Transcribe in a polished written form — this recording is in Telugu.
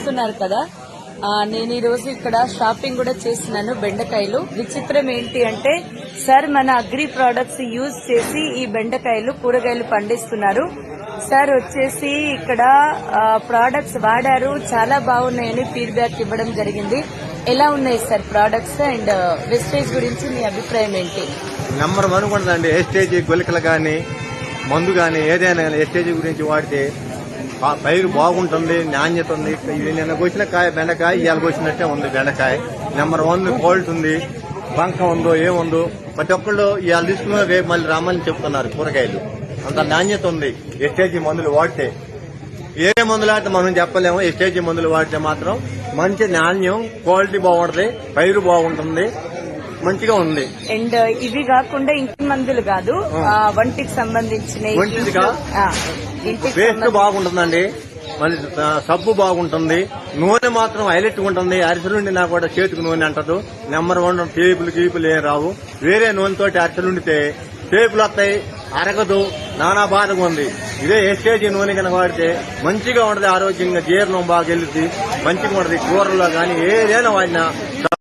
చూస్తున్నారు కదా, నేను ఈ రోజు ఇక్కడ షాపింగ్ కూడా చేస్తున్నాను. బెండకాయలు విచిత్రం ఏంటి అంటే సార్ మన అగ్రి ప్రొడక్ట్స్ యూజ్ చేసి ఈ బెండకాయలు కూరగాయలు పండిస్తున్నారు. సార్ వచ్చేసి ఇక్కడ ప్రొడక్ట్స్ వాడారు, చాలా బాగున్నాయని ఫీడ్బ్యాక్ ఇవ్వడం జరిగింది. ఎలా ఉన్నాయి సార్ ప్రొడక్ట్స్ అండ్ వెస్టేజ్ గురించి మీ అభిప్రాయం ఏంటి? నెంబర్ 1 కూడా అండి. ఎస్టేజ్ గులికలు కానీ మందు కానీ ఏదైనా ఎస్టేజ్ గురించి వాడితే పైరు బాగుంటుంది, నాణ్యత ఉంది. ఇది నిన్న కోసిన కాయ బెండకాయ ఇవాళ కోసినట్టే ఉంది బెండకాయ. నెంబర్ 1 క్వాలిటీ ఉంది, బంక ఉందో ఏముందో ప్రతి ఒక్కళ్ళు ఇవాళ తీసుకున్న రేపు మళ్ళీ రామని చెప్తున్నారు. కూరగాయలు అంత నాణ్యత ఉంది ఎస్టేజీ మందులు వాడితే. ఏ మందులు ఆడితే మనం చెప్పలేము. ఎస్టేజీ మందులు వాడితే మాత్రం మంచి నాణ్యం, క్వాలిటీ బాగుంటుంది, పైరు బాగుంటుంది, మంచిగా ఉంది. అండ్ ఇవి కాకుండా ఇంటి మందులు కాదు, వంటికి సంబంధించిన పేస్ట్ బాగుంటుందండి, మళ్ళీ సబ్బు బాగుంటుంది, నూనె మాత్రం హైలైట్ ఉంటుంది. అరిసెలుండి నాకు కూడా చేతికి నూనె అంటదు. నెంబర్ 1 టేపులు ఏం రావు. వేరే నూనెతోటి అరిసెలుండితే టేపులు వస్తాయి, అరగదు, నానా బాధగా ఉంది. ఇదే ఎస్టేజీ నూనె కనుక వాడితే మంచిగా ఉండదు, ఆరోగ్యంగా జీర్ణం బాగా వెళ్తుంది, మంచిగా ఉండదు. కూరల్లో కానీ ఏదైనా వాడినా